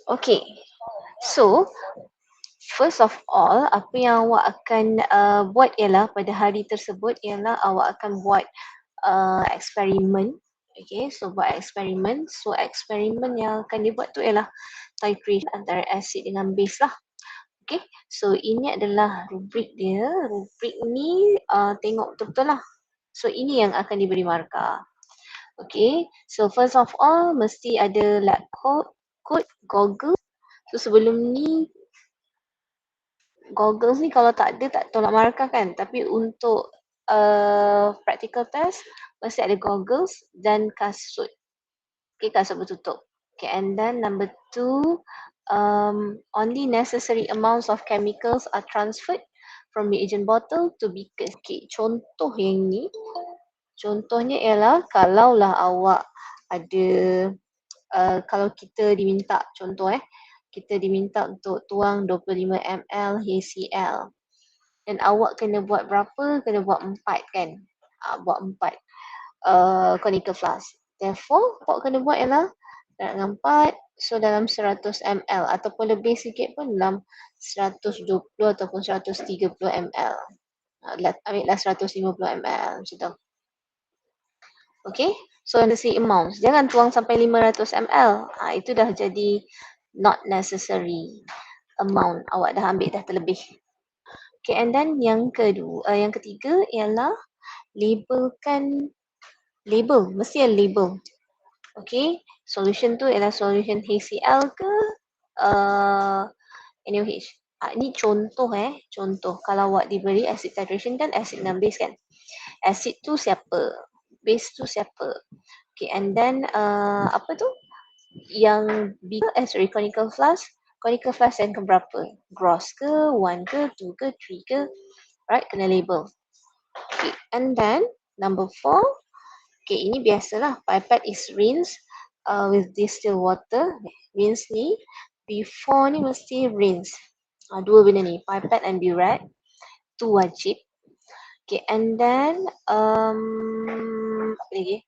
Okay, so first of all, apa yang awak akan buat ialah pada hari tersebut ialah awak akan buat eksperimen. Okay, so buat eksperimen. So eksperimen yang akan dibuat tu ialah titration antara asid dengan base lah. Okay, so ini adalah rubrik dia. Rubrik ni tengok betul-betul lah. So ini yang akan diberi markah. Okay, so first of all mesti ada lab coat, goggles. So sebelum ni goggles ni kalau tak ada tak tolak markah kan. Tapi untuk practical test mesti ada goggles dan kasut. Okay, kasut bertutup. Okay, and then number 2, only necessary amounts of chemicals are transferred from reagent bottle to beakers. Okay, contoh yang ni, contohnya ialah kalaulah awak ada, kalau kita diminta, contoh kita diminta untuk tuang 25 ml HCl. Dan awak kena buat berapa? Kena buat 4 kan? Buat 4 conical flask. Therefore, awak kena buat ialah dengan 4, so dalam 100 ml ataupun lebih sikit pun dalam 120 ataupun 130 ml. Ambillah 150 ml macam tu. Okay, so necessary amounts. Jangan tuang sampai 500 ml. Itu dah jadi not necessary amount. Awak dah ambil dah terlebih. Okay, and then yang ketiga ialah labelkan, label, mesti ada label. Okay, solution tu ialah solution HCl ke NaOH. Ini contoh contoh kalau awak diberi acid titration kan acid dengan base kan. Acid tu siapa? Base tu siapa? Okay, and then apa tu? Yang conical flask. Conical flask yang keberapa? Gross ke? 1 ke? 2 ke? 3 ke? Right, kena label. Okay, and then number 4. Okay, ini biasalah. Pipette is rinsed with distilled water. Rinse ni, before ni mesti rinse. Dua benda ni, pipette and burette. Tu wajib. Okay, and then apa lagi?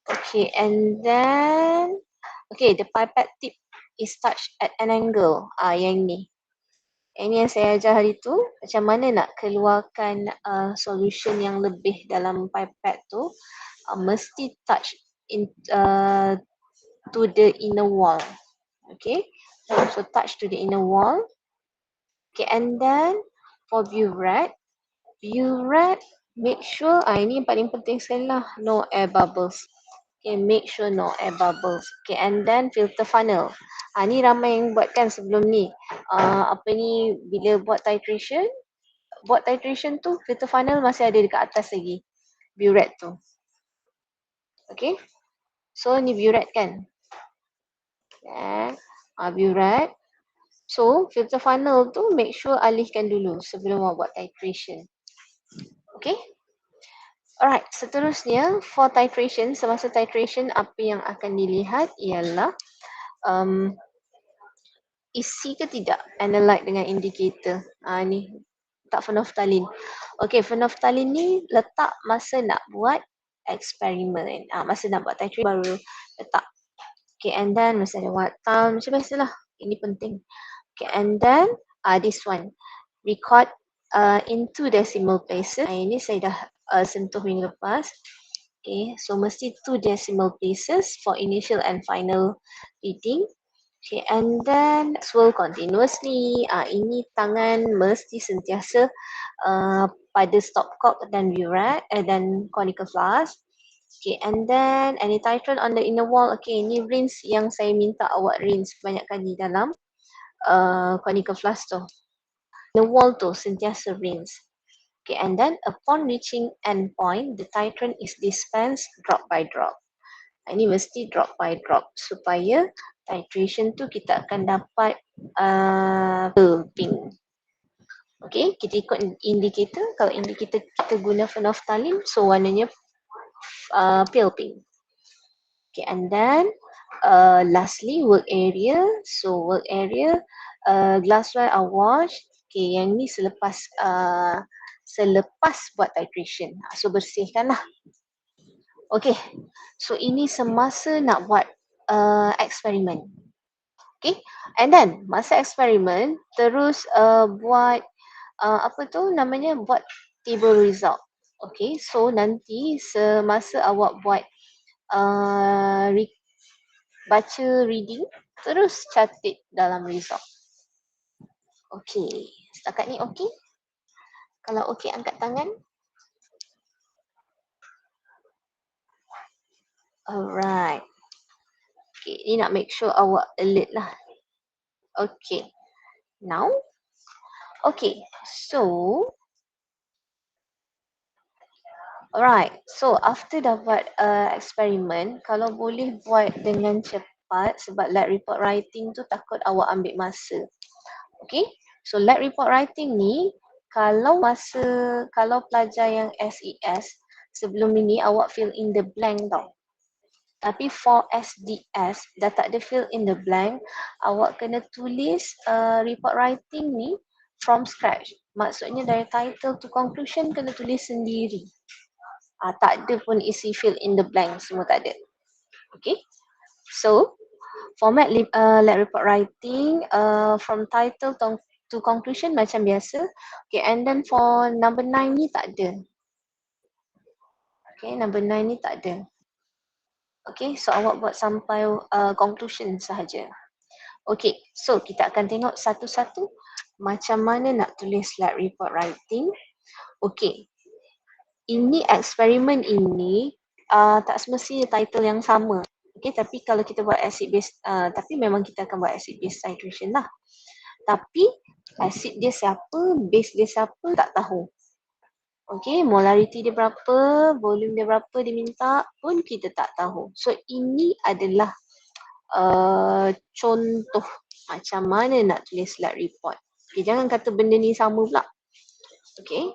Okay, and then okay, the pipette tip is touched at an angle. Yang ni. Yang ni yang saya ajar hari tu, macam mana nak keluarkan solution yang lebih dalam pipette tu, mesti touch in to the inner wall. Okay, so touch to the inner wall. Okay, and then for burette make sure ini yang paling penting sekali lah, no air bubbles. Okay, make sure no air bubbles. Okay, and then filter funnel. Ni ramai yang buat kan sebelum ni. Apa ni, bila buat titration tu filter funnel masih ada dekat atas lagi. Burette tu. Okay, so ni burette kan. Burette. So filter funnel tu make sure alihkan dulu sebelum awak buat titration. Okay. Alright, seterusnya for titration, semasa titration apa yang akan dilihat ialah isi ke tidak analyte dengan indicator. Ni tak phenolphthalein. Okay, phenolphthalein ni letak masa nak buat eksperimen. Masa nak buat titration baru letak. Okay, and then masa ada what time, macam biasalah. Ini penting. Okay, and then this one, record into decimal places. Ini saya dah sentuh minggu lepas. Okay, so mesti 2 decimal places for initial and final reading. Okay, and then swirl continuously. Ini tangan mesti sentiasa pada stopcock dan burette dan conical flask. Okay, and then any titrant on the inner wall. Okay, ini rinse yang saya minta awak rinse banyak kali dalam conical flask tu. The wall tu sentiasa rinse. Okay, and then upon reaching end point, the titrant is dispensed drop by drop. Ini mesti drop by drop supaya titration tu kita akan dapat pink. Okay, kita ikut indicator. Kalau indicator kita guna phenolphthalein, so warnanya pale pink. Okay, and then lastly work area. So work area, glassware are washed. Okay, yang ni selepas buat titration. So bersihkanlah. Okay, so ini semasa nak buat eksperimen. Okay, and then masa eksperimen terus buat apa tu namanya, buat table result. Okay, so nanti semasa awak buat uh, re- baca reading, terus catat dalam result. Okay, setakat ni okay? Kalau okay, angkat tangan. Alright. Okay, ni nak make sure awak alert lah. Okay, now. Okay, so alright, so after dapat eksperimen, kalau boleh buat dengan cepat sebab lab report writing tu takut awak ambil masa. Okay, so lab report writing ni kalau pelajar yang SES sebelum ini awak fill in the blank tau. Tapi for SDS dah tak ada fill in the blank, awak kena tulis report writing ni from scratch. Maksudnya dari title to conclusion kena tulis sendiri. Tak ada pun isi fill in the blank, semua tak ada. Okay, so format lab report writing from title to conclusion macam biasa. Okay, and then for number 9 ni tak ada. Okay, number 9 ni tak ada. Okay, so awak buat sampai conclusion sahaja. Okay, so kita akan tengok satu-satu macam mana nak tulis lab report writing. Okay, ini eksperimen ini tak semestinya title yang sama. Okay, tapi kalau kita buat acid base, tapi memang kita akan buat acid base titration lah. Tapi acid dia siapa, base dia siapa tak tahu. Okay, molarity dia berapa, volume dia berapa diminta pun kita tak tahu. So ini adalah contoh macam mana nak tulis lab report. Okay, jangan kata benda ni sama pula. Okay,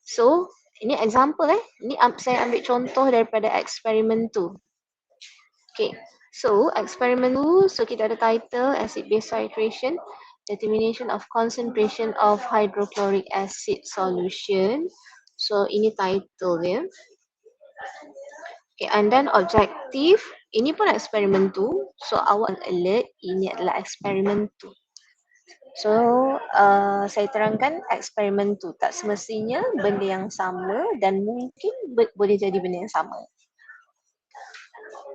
so ini example Ini saya ambil contoh daripada eksperimen tu. Okay, so eksperimen tu, so kita ada title acid base titration, determination of concentration of hydrochloric acid solution. So ini title dia. Okay, and then objective, ini pun eksperimen tu. So awak alert, ini adalah eksperimen tu. So saya terangkan eksperimen tu tak semestinya benda yang sama dan mungkin boleh jadi benda yang sama.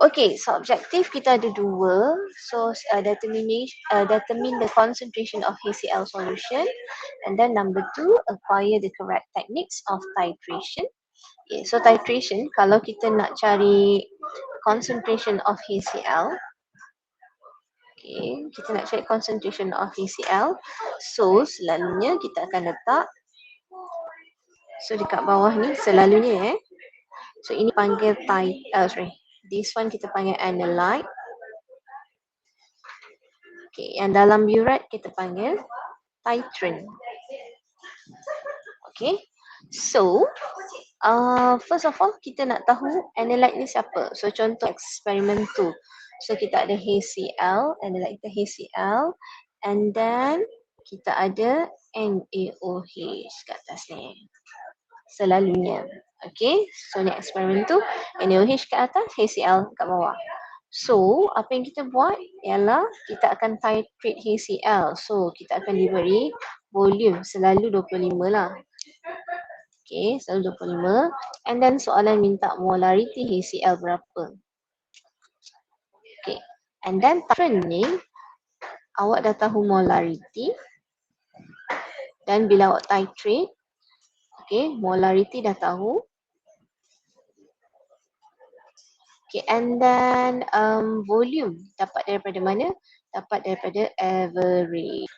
Okay, so objektif kita ada dua. So determine the concentration of HCl solution, and then number 2, acquire the correct techniques of titration. Okay, so titration, kalau kita nak cari concentration of HCl, okay, kita nak cari concentration of HCl, so selalunya kita akan letak, so dekat bawah ni selalunya so ini panggil this one kita panggil analyte. Okay, yang dalam burette kita panggil titrant. Okay, so first of all kita nak tahu analyte ni siapa. So contoh eksperimen tu. So kita ada HCl, analyte kita HCl, and then kita ada NaOH kat atas ni. Selalunya. Okay, so ni eksperimen tu, NaOH kat atas, HCl kat bawah. So, apa yang kita buat ialah kita akan titrate HCl. So, kita akan diberi volume selalu 25 lah. Okay, selalu 25. And then soalan minta molarity HCl berapa. Okay, and then titrant ni, awak dah tahu molarity. Dan bila awak titrate, okay, molarity dah tahu. Okay, and then volume dapat daripada mana? Dapat daripada average.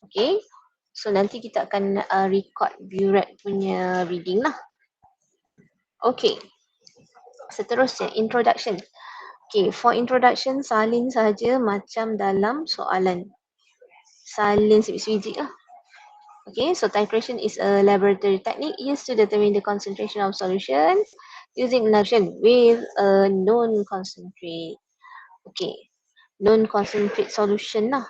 Okay, so nanti kita akan record burette punya reading lah. Okay, seterusnya introduction. Okay, for introduction salin sahaja macam dalam soalan. Salin sebiji lah. Okay, so titration is a laboratory technique used to determine the concentration of solutions using reaction with a known concentrate. Okay, known concentrate solution lah.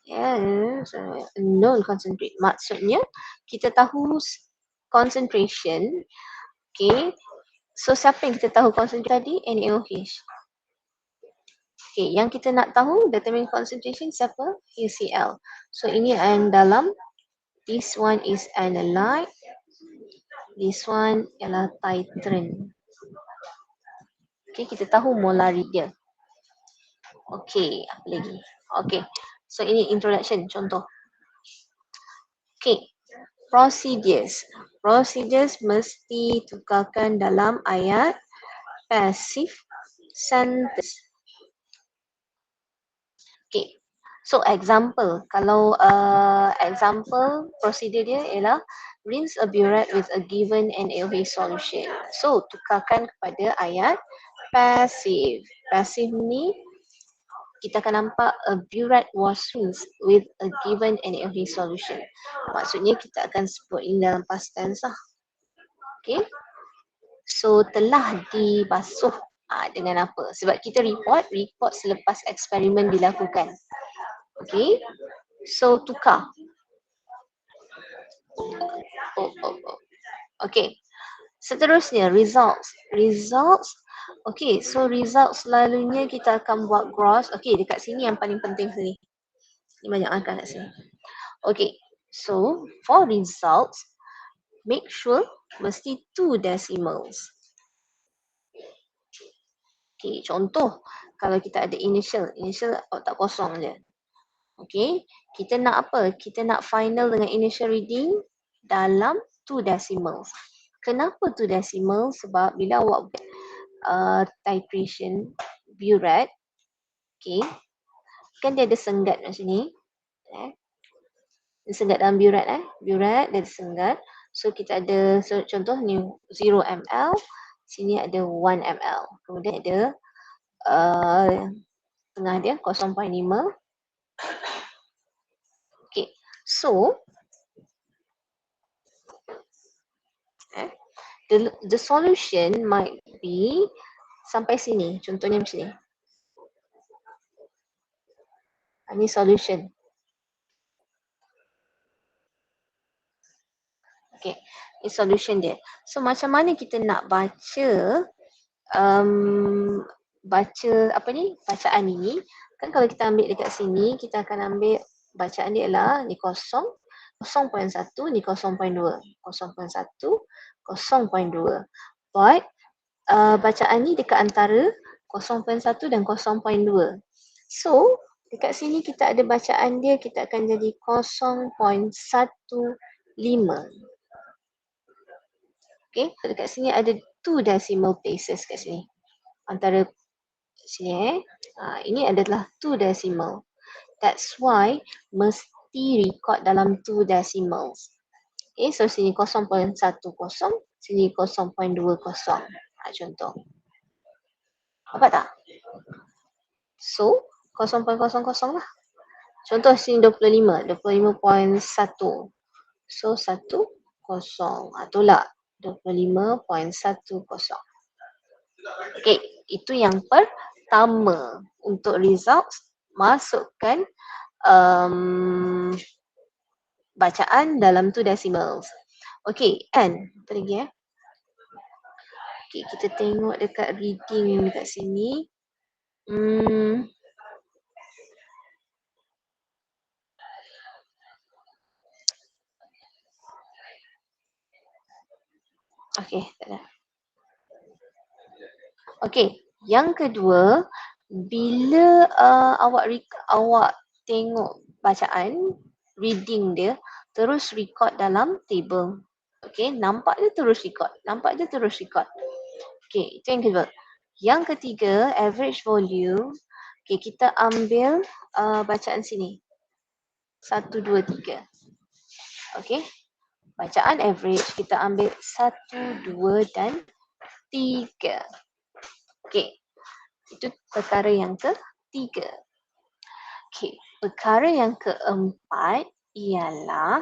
Yes, known concentrate. Maksudnya kita tahu concentration. Okay, so siapa yang kita tahu concentration tadi? NaOH. Okay, yang kita nak tahu determine concentration siapa? HCl. So ini yang dalam, this one is analyte, this one ialah titrant. Okay, kita tahu molarity dia. Okay, apa lagi? Okay, so ini introduction, contoh. Okay, procedures. Procedures mesti tukarkan dalam ayat passive sentence. Okay, so example, kalau example procedure dia ialah rinse a burette with a given NaOH solution. So tukarkan kepada ayat passive. Passive ni kita akan nampak a burette was rinsed with a given NaOH solution. Maksudnya kita akan sebut ini dalam past tense lah. Okay, so telah dibasuh dengan apa? Sebab kita report selepas eksperimen dilakukan. Okay, so tukar. Okay, seterusnya results. Okay, so results selalunya kita akan buat gross. Okay, dekat sini yang paling penting sini. Ini banyak angka kat sini. Okay, so for results, make sure mesti 2 decimals. Okay, contoh kalau kita ada initial tak kosong je. Okay, kita nak apa? Kita nak final dengan initial reading dalam 2 decimals. Kenapa 2 decimals? Sebab bila awak buat titration burette, okay, kan dia ada senggat macam ni. Dia senggat dalam burette, burette dia ada senggat. So kita ada, so contoh ni 0 ml, sini ada 1 ml. Kemudian ada tengah dia 0.5. Okay, so the solution might be sampai sini. Contohnya macam ni. Ini solution. Okay, ini solution dia. So macam mana kita nak baca bacaan ini? Kan kalau kita ambil dekat sini, kita akan ambil bacaan dia ialah ni 0.1, ni 0.2, 0.1, 0.2. But bacaan ni dekat antara 0.1 dan 0.2. So dekat sini kita ada bacaan dia, kita akan jadi 0.15. Okay, dekat sini ada 2 decimal places kat sini. Antara sini ini adalah 2 decimal. That's why mesti record dalam 2 decimals. Okay, so sini 0.10, sini 0.20. Contoh. Nampak tak? So 0.00 lah. Contoh sini 25.1. So 10. Tolak 25.10. Okay, itu yang pertama. Untuk results, masukkan bacaan dalam 2 decimals. Okay, and apa lagi Okay, kita tengok dekat reading dekat sini. Okay, tak ada. Okay, yang kedua, bila awak tengok bacaan, reading dia, terus record dalam table. Okay, nampak je terus record. Okay, itu yang kedua. Yang ketiga, average volume. Okay, kita ambil bacaan sini. 1, 2, 3. Okay, bacaan average kita ambil 1, 2 dan 3. Okay, itu perkara yang ketiga. Okay, perkara yang keempat ialah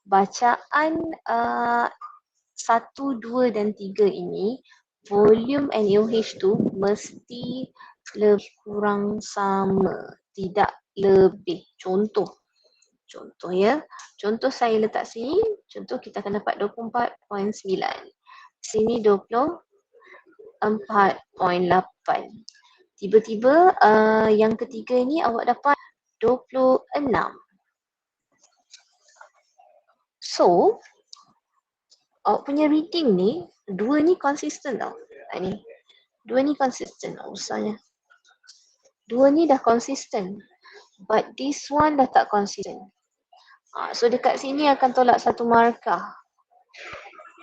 bacaan 1, 2 dan 3 ini, volume NaOH tu mesti lebih kurang sama, tidak lebih. Contoh ya. Contoh saya letak sini, contoh kita akan dapat 24.9. Sini 24.8. Tiba-tiba yang ketiga ni awak dapat 26. So, awak punya reading ni, dua ni konsisten tau. Ni. Dua ni konsisten tau usahanya. Dua ni dah konsisten. But this one dah tak konsisten. So dekat sini akan tolak satu markah.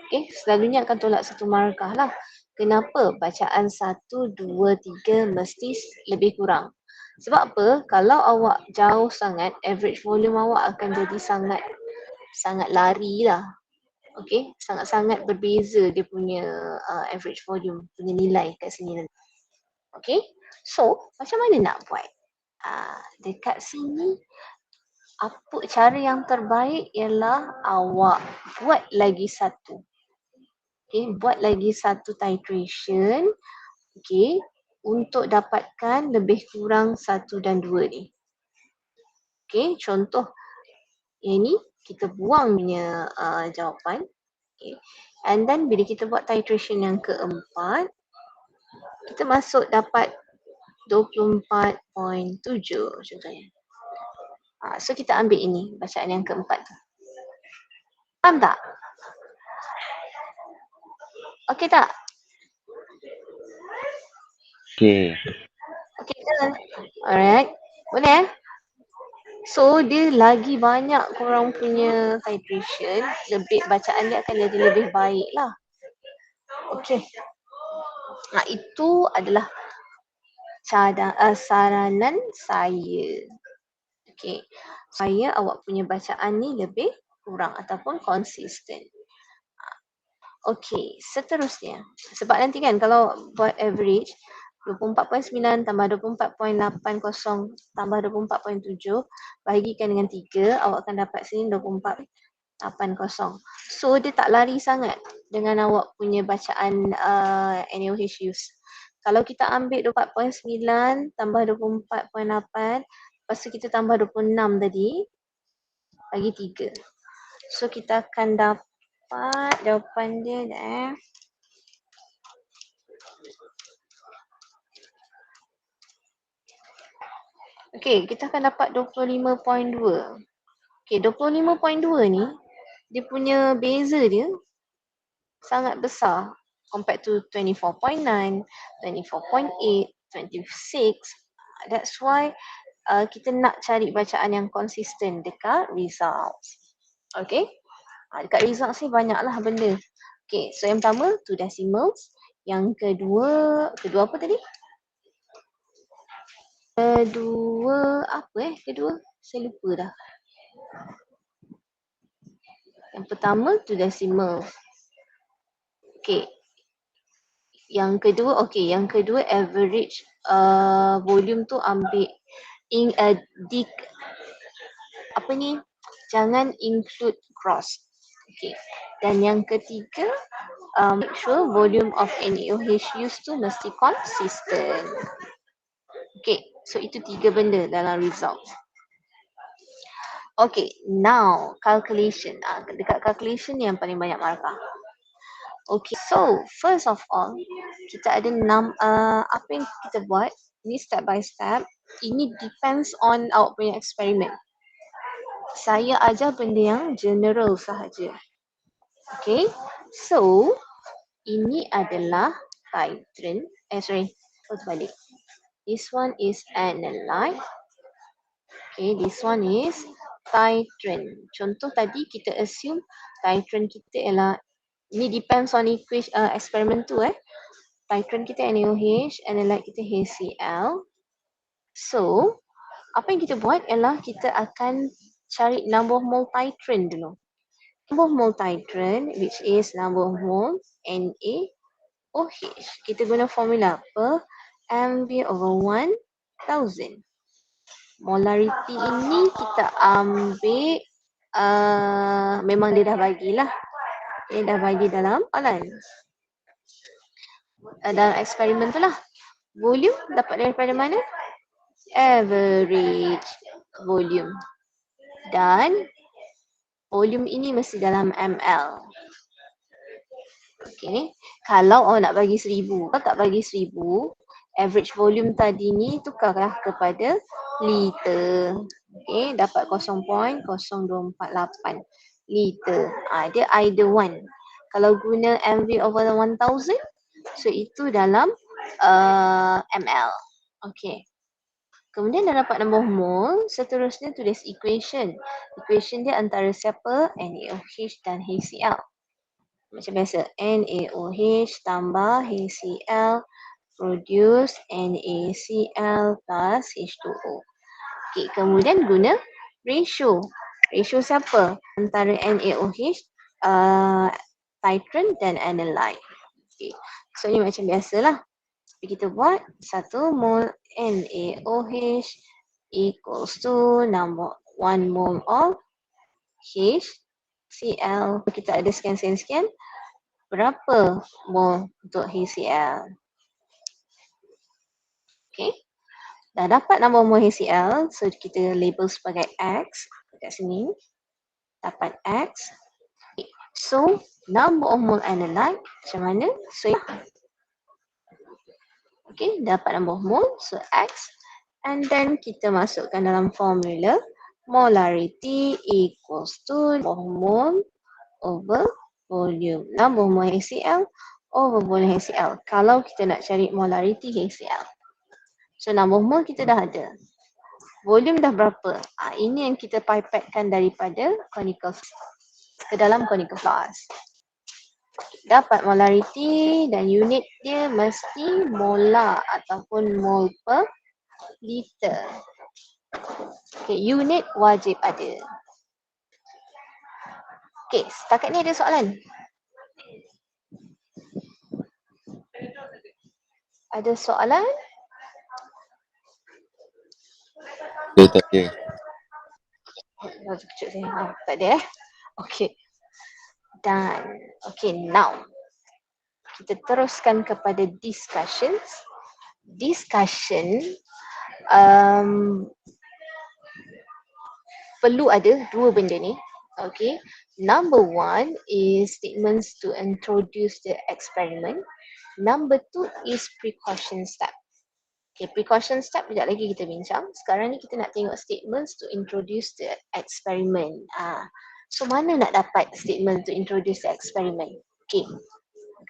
Okay, selalunya akan tolak satu markah lah. Kenapa? Bacaan 1, 2, 3 mesti lebih kurang. Sebab apa? Kalau awak jauh sangat, average volume awak akan jadi sangat lari lah. Okay, sangat-sangat berbeza dia punya average volume, punya nilai kat sini nanti. Okay, so macam mana nak buat? Dekat sini, apa cara yang terbaik ialah awak buat lagi satu. Okay, buat lagi satu titration. Okay, untuk dapatkan lebih kurang 1 dan 2 ni. Okay, contoh yang ni kita buang punya jawapan. Okay. And then bila kita buat titration yang keempat, kita masuk dapat 24.7 contohnya. So kita ambil ini, bacaan yang keempat tu. Faham tak? Okey tak? Okey. Okey kan? Alright. Boleh So dia lagi banyak korang punya titration, lebih bacaan dia akan jadi lebih baik lah. Okey. Itu adalah saranan saya. Okey. Saya awak punya bacaan ni lebih kurang ataupun konsisten. Okey, seterusnya. Sebab nanti kan kalau buat average 24.9 tambah 24.80 tambah 24.7 bahagikan dengan 3, awak akan dapat sini 24.80. So dia tak lari sangat dengan awak punya bacaan NaOH use. Kalau kita ambil 24.9 tambah 24.8, lepas tu kita tambah 26 tadi, bagi 3. So kita akan dapat jawapan dia Okey, kita akan dapat 25.2. Okey, 25.2 ni dia punya beza dia sangat besar compared to 24.9, 24.8, 26. That's why kita nak cari bacaan yang konsisten dekat results. Okay. Dekat results ni banyaklah benda. Okay, so yang pertama 2 decimals. Yang kedua apa tadi? Kedua, saya lupa dah. Yang pertama 2 decimals. Okay. Yang kedua average volume tu ambil jangan include cross. Okay. Dan yang ketiga, make sure volume of NaOH used tu mesti consistent. Okay, so itu 3 benda dalam result. Okay, now calculation. Dekat calculation yang paling banyak markah. Okay, so first of all, kita ada apa yang kita buat, ini step by step. Ini depends on awak punya eksperimen. Saya ajar benda yang general sahaja. Okay, so ini adalah titrant. Balik. This one is analyte. Okay, this one is titrant. Contoh tadi kita assume titrant kita ialah, ini depends on eksperimen tu Titrant kita NaOH, analyte kita HCl. So, apa yang kita buat ialah kita akan cari number of mole titrant dulu. Number of mole titrant, which is number of moles NaOH. Kita guna formula apa? MV over 1000. Molarity ini kita ambil, memang dia dah bagilah. Dia dah bagi dalam soalan. Dalam eksperimen tu lah. Volume dapat daripada mana? Average volume. Dan volume ini mesti dalam ml. Okay. Kalau awak nak bagi 1000, kalau tak bagi 1000, average volume tadi ni tukarlah kepada liter. Okay, dapat 0.0248 liter. Dia either one. Kalau guna MV over 1000, so itu dalam ml. Okay. Kemudian dah dapat nombor mol, seterusnya tulis equation. Equation dia antara siapa? NaOH dan HCl. Macam biasa, NaOH tambah HCl produce NaCl plus H2O. Okay, kemudian guna ratio. Ratio siapa? Antara NaOH, titrant dan analyte. Okay. So ni macam biasalah. Kita buat 1 mol NaOH equals to number 1 mol of HCl. Kita ada sekian-sekian. Berapa mol untuk HCl? Okay. Dah dapat nombor mol HCl, so kita label sebagai X kat sini. Dapat X. Okay. So, number of mol analyte macam mana? So, okay, dapat nombor mol, so X. And then kita masukkan dalam formula molarity equals to mol over volume. Number mol HCl over volume HCl. Kalau kita nak cari molarity HCl. So number mol kita dah ada. Volume dah berapa? Ini yang kita pipetkan daripada conical ke dalam conical flask. Dapat molarity dan unit dia mesti molar ataupun mol per liter. Okay, unit wajib ada. Okay, setakat ni ada soalan? Ada soalan? Tak ada. Kejut saya. Tak ada Okay. Dan, okay, now. Kita teruskan kepada discussions. Discussion perlu ada dua benda ni. Okay. Number one is statements to introduce the experiment. Number two is precaution step. Okay, precaution step sekejap lagi kita bincang. Sekarang ni kita nak tengok statements to introduce the experiment. So mana nak dapat statement to introduce the experiment? Okay,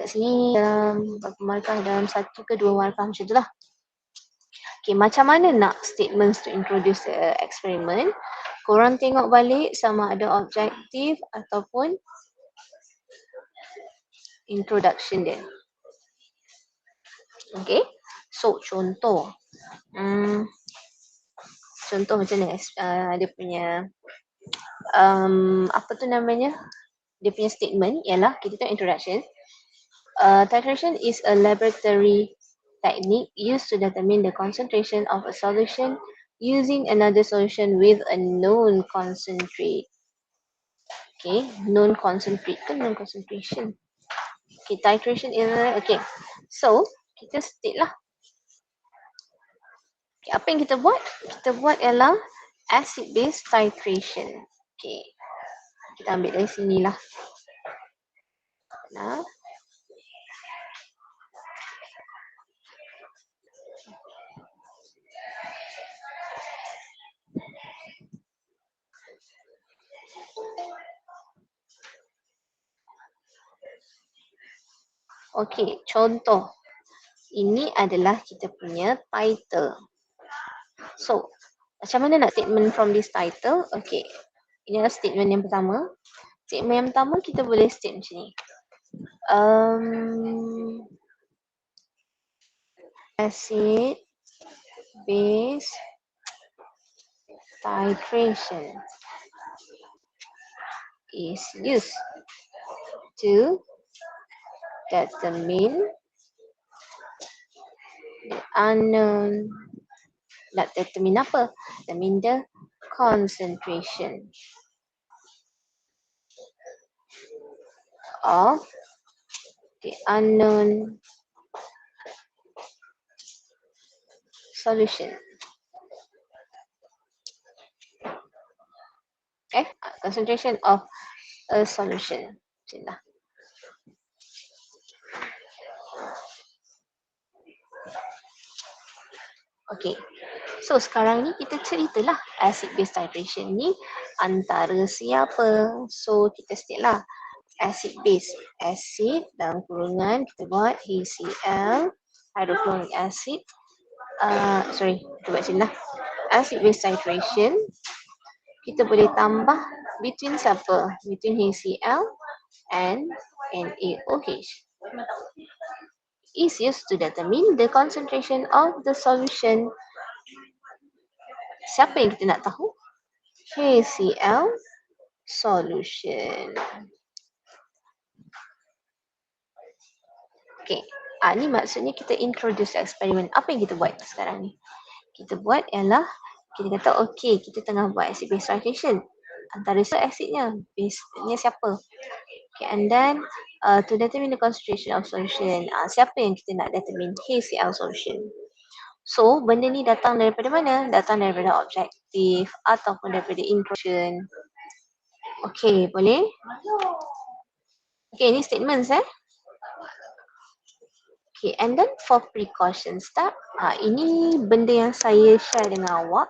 kat sini dalam berapa markah? Dalam 1 ke 2 markah macam tu lah. Okay, macam mana nak statements to introduce the experiment? Korang tengok balik sama ada objektif ataupun introduction dia. Okay, so contoh. Contoh macam ni, dia punya apa tu namanya, dia punya statement ialah kita tengok introduction. Titration is a laboratory technique used to determine the concentration of a solution using another solution with a known concentrate. Okay, known concentrate ke known concentration. Okay, titration is okay. So kita state lah. Okay, apa yang kita buat? Kita buat ialah acid base titration. Okay, kita ambil dari sini lah. Nah. Okay, contoh. Ini adalah kita punya title. So, macam mana nak statement from this title? Okay, ini adalah statement yang pertama. Statement yang pertama kita boleh state macam ni. Acid base titration is used to determine the unknown. Nak determine apa? Determine the concentration of the unknown solution. Okay, concentration of a solution. Macam lah. Okay. So sekarang ni kita ceritalah acid base titration ni antara siapa. So kita state lah acid base. Acid dalam kurungan kita buat HCl, hydrochloric acid. Kita buat sini lah. Acid base titration kita boleh tambah between siapa? Between HCl and NaOH. Is used to determine the concentration of the solution. Siapa yang kita nak tahu? HCl solution. Okay. Ni maksudnya kita introduce eksperimen. Apa yang kita buat sekarang ni? Kita buat ialah kita kata okay, kita tengah buat acid base titration. Antara acidnya, base-nya siapa? Okay, and then to determine the concentration of solution, siapa yang kita nak determine? HCl solution. So, benda ni datang daripada mana? Datang daripada objektif ataupun daripada introduction. Okay, boleh? Okay, ni statements Okay, and then for precaution step, ini benda yang saya share dengan awak.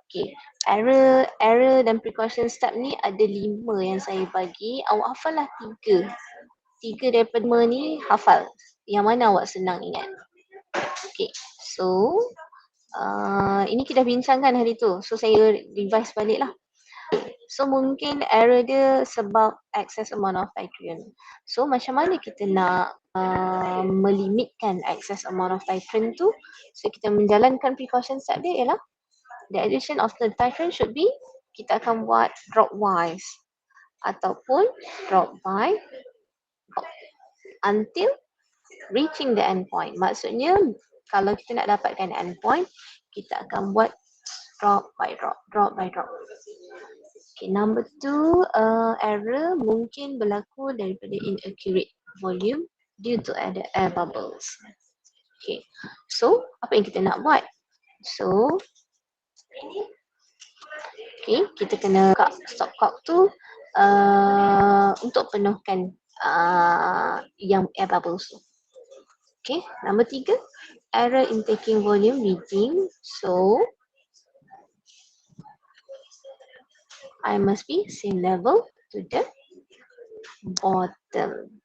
Okay, error dan precaution step ni ada 5 yang saya bagi. Awak hafal lah 3. 3 daripada 5 ni hafal. Yang mana awak senang ingat. Okay, so ini kita dah bincangkan hari tu. So saya revise balik lah. So mungkin error dia sebab excess amount of titrant. So macam mana kita nak melimitkan excess amount of titrant tu? So kita menjalankan precaution step dia ialah the addition of the titrant should be, kita akan buat drop wise ataupun drop by drop until reaching the end point. Maksudnya kalau kita nak dapatkan end point, kita akan buat drop by drop, drop by drop. Okay, number 2, error mungkin berlaku daripada inaccurate volume due to air bubbles. Okay, so apa yang kita nak buat? So, okay, kita kena buka stopcock tu untuk penuhkan yang air bubbles tu. Okay, number 3, error in taking volume reading. So, I must be same level to the bottom.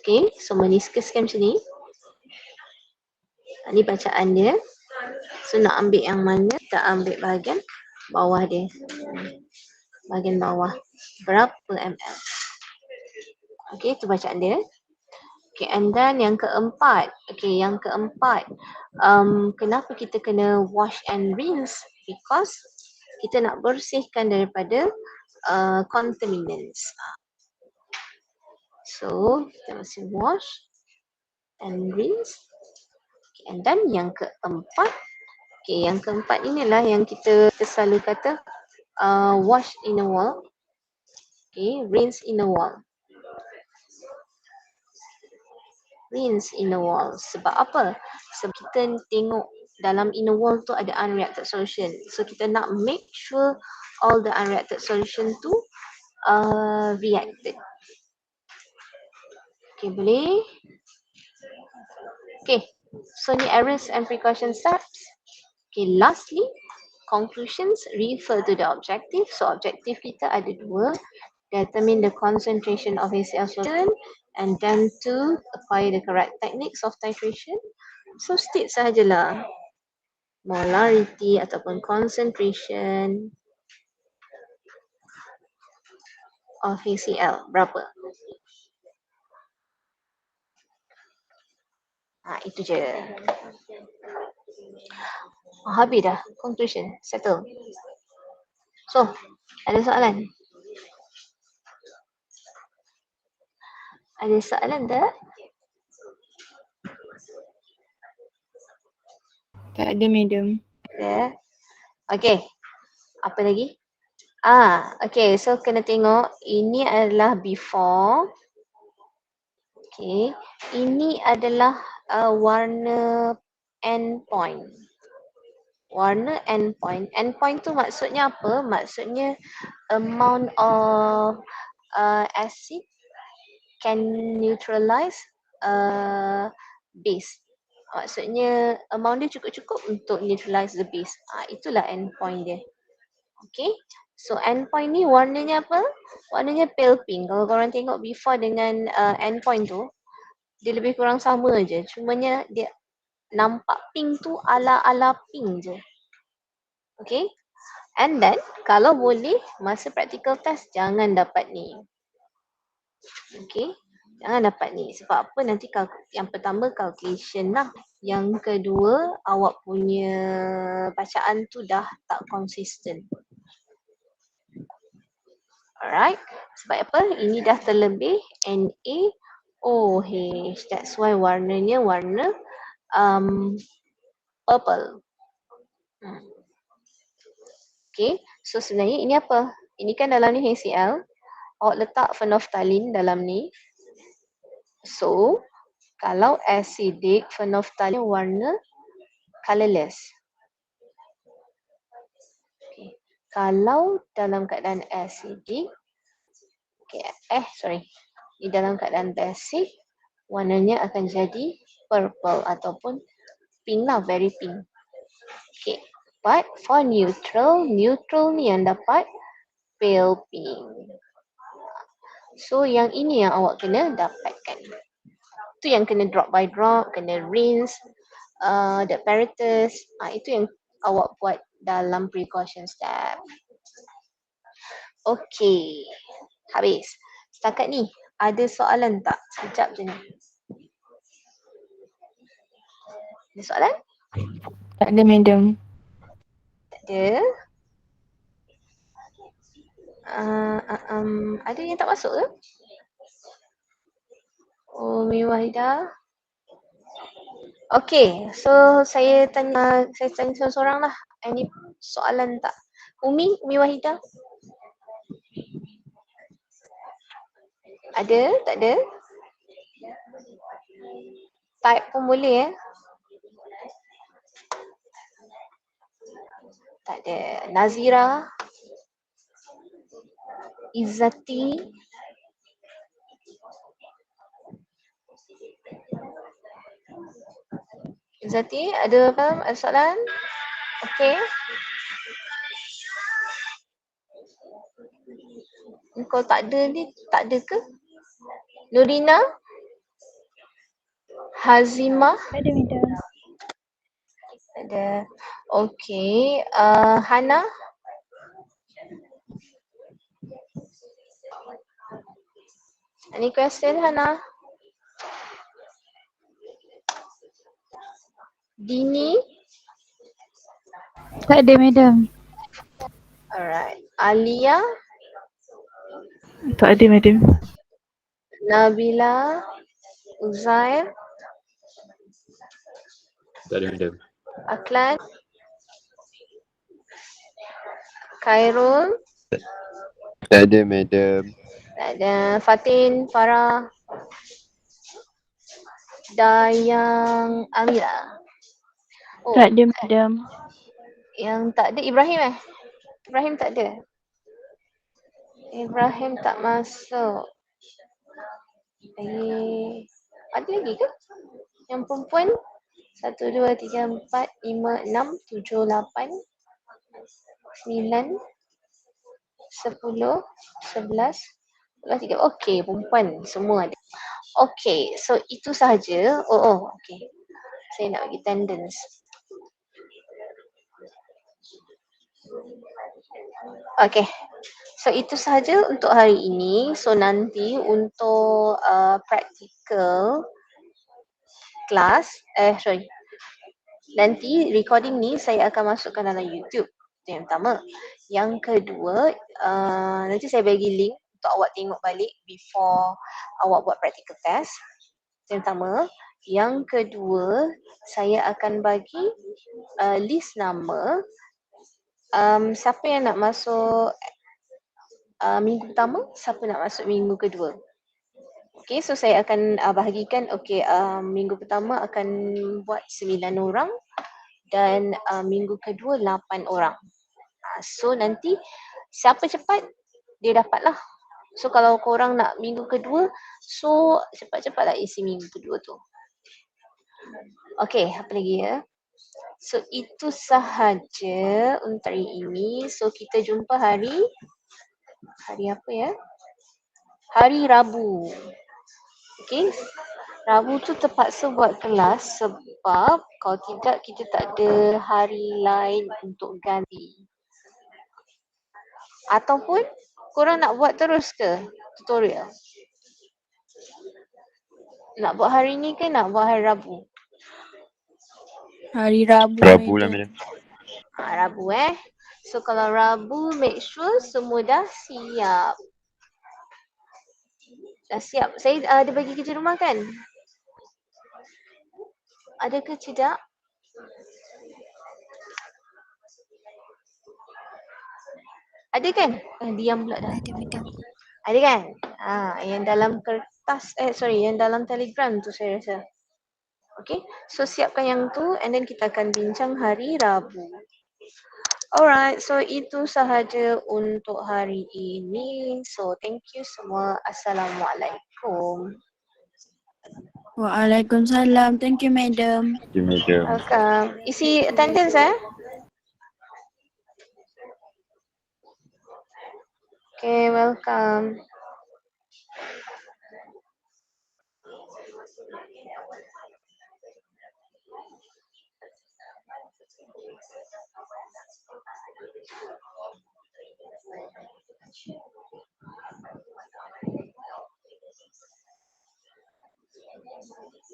Okay, so meniskuskan macam ni. Ni bacaan dia. So nak ambil yang mana? Kita ambil bahagian bawah dia. Bahagian bawah. Berapa ml? Okay, itu bacaan dia. Okay, and then yang keempat. Okay, yang keempat. Kenapa kita kena wash and rinse? Because kita nak bersihkan daripada contaminants. So, kita mesti wash and rinse. Okay, and then yang keempat. Okay, yang keempat inilah yang kita selalu kata wash in a wall. Okay, rinse in a wall. Rinse in a wall. Sebab apa? Sebab kita tengok dalam in a wall tu ada unreacted solution. So kita nak make sure all the unreacted solution tu reacted. Okay, boleh? Okay, so ni errors and precaution steps. Okay, lastly, conclusions refer to the objective. So objective kita ada 2. Determine the concentration of HCl solution and then to acquire the correct techniques of titration. So state sahajalah molarity ataupun concentration of HCl berapa. Itu je. Habis dah. Conclusion. Settle. So, ada soalan? Ada soalan tak? Tak ada, madam. Ada. Okay. Apa lagi? Okay. So, kena tengok. Ini adalah before. Okay. Ini adalah warna endpoint. Warna endpoint. Endpoint tu maksudnya apa? Maksudnya amount of acid can neutralize base. Maksudnya amount dia cukup-cukup untuk neutralize the base. Itulah endpoint dia. Okay. So endpoint ni warnanya apa? Warnanya pale pink. Kalau korang tengok before dengan endpoint tu, dia lebih kurang sama je. Cumanya dia nampak pink tu ala-ala pink je. Okay. And then kalau boleh masa practical test jangan dapat ni. Okay. Jangan dapat ni. Sebab apa nanti yang pertama calculation lah. Yang kedua awak punya bacaan tu dah tak konsisten. Alright. Sebab apa? Ini dah terlebih NaOH. That's why warnanya warna purple. Okay. So sebenarnya ini apa? Ini kan dalam ni HCl. Awak letak phenolphthalein dalam ni. So, kalau acidic phenolphthalein warna colorless. Okay. Kalau dalam keadaan acidic, di dalam keadaan basic, warnanya akan jadi purple ataupun pink lah, very pink. Okay. But for neutral ni yang dapat pale pink. So yang ini yang awak kena dapatkan. Itu yang kena drop by drop, kena rinse the apparatus. Itu yang awak buat dalam precaution step. Okay, habis. Setakat ni ada soalan tak? Sekejap je ni. Ada soalan? Tak ada, madam. Tak ada. Ada yang tak masuk ke? Umi Wahidah. Okay, so saya tanya seorang-seorang lah. Any soalan tak? Umi Wahidah. Ada? Tak ada? Type pun boleh Tak ada. Nazira. Izzati. Izzati, ada apa? Ada soalan? Okay. Kalau tak ada ni, tak ada ke? Nurina? Hazimah? Tak ada, madam. Ada. Okay. Hana? Any question, Hana? Dini? Tak ada, madam. Alright. Alia? Tak ada, madam. Nabila? Uzair? Tak ada, madam. Aklan? Khairul? Tak ada, madam. Tak ada. Fatin? Farah? Dayang Amira? Tak ada, madam. Yang tak ada Ibrahim Ibrahim tak ada. Ibrahim tak masuk. Ada lagi ke? Yang perempuan 1, 2, 3, 4, 5, 6, 7, 8, 9, 10, 11, 12, 13. Okey, perempuan semua ada. Okey, so itu sahaja. Okey. Saya nak bagi attendance. Okay. So itu sahaja untuk hari ini. So nanti untuk practical class, nanti recording ni saya akan masukkan dalam YouTube. Itu yang pertama. Yang kedua, nanti saya bagi link untuk awak tengok balik before awak buat practical test. Itu yang pertama. Yang kedua, saya akan bagi list nama siapa yang nak masuk minggu pertama, siapa nak masuk minggu kedua. Okay, so saya akan bahagikan, minggu pertama akan buat 9 orang dan minggu kedua 8 orang. So nanti siapa cepat, dia dapat lah. So kalau korang nak minggu kedua, so cepat-cepatlah isi minggu kedua tu. Okay, apa lagi ya? So, itu sahaja untuk hari ini. So, kita jumpa hari apa ya? Hari Rabu. Okay. Rabu tu terpaksa buat kelas sebab kalau tidak kita tak ada hari lain untuk ganti. Ataupun korang nak buat terus ke tutorial? Nak buat hari ni ke nak buat hari Rabu? Hari Rabu, Rabu lah, madam. madam. Rabu So kalau Rabu make sure semua dah siap. Dah siap. Saya ada bagi kerja rumah kan? Ada ke tidak? Ada kan? Diam pula dah. Ada madam. Ada kan? Yang dalam kertas, yang dalam telegram tu saya rasa. Okay, so siapkan yang tu and then kita akan bincang hari Rabu. Alright, so itu sahaja untuk hari ini. So thank you semua. Assalamualaikum. Waalaikumsalam. Thank you, madam. Thank you, madam. Welcome. Isi attendance Okay, welcome.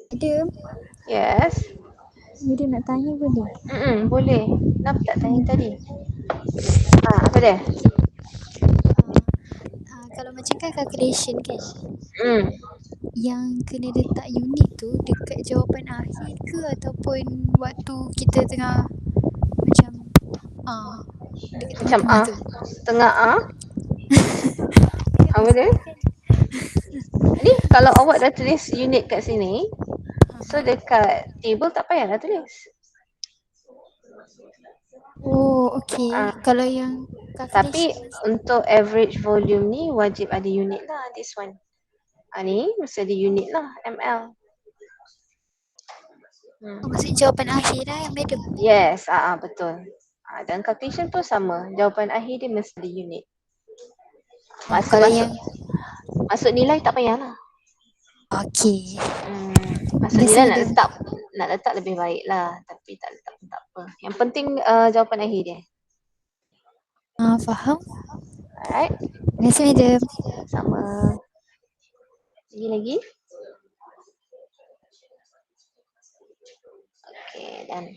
Madam, Yes. madam nak tanya boleh? Boleh. Kenapa tak tanya tadi? Apa dia? Kalau macam kan calculation kan, Hmm. yang kena letak unit tu dekat jawapan akhir ke ataupun waktu kita tengah macam dekat Macam tengah-tengah tu? tengah Apa dia? Kan? Ni kalau awak dah tulis unit kat sini, so dekat table tak payahlah tulis. Oh, okey. Kalau yang Tapi calculation untuk average volume ni wajib ada unit lah, this one. Ni mesti ada unit lah, ML. maksud jawapan akhir lah madam. Yes, betul. Dan calculation pun sama. Jawapan akhir dia mesti ada unit. Masuk nilai tak payahlah. Okey. Masuk Yes, nilai madam. nak letak lebih baik lah. Tapi tak letak pun tak apa. Yang penting jawapan akhir dia. Faham. Alright. Terima kasih madam. Sama. Lagi? Okay, done.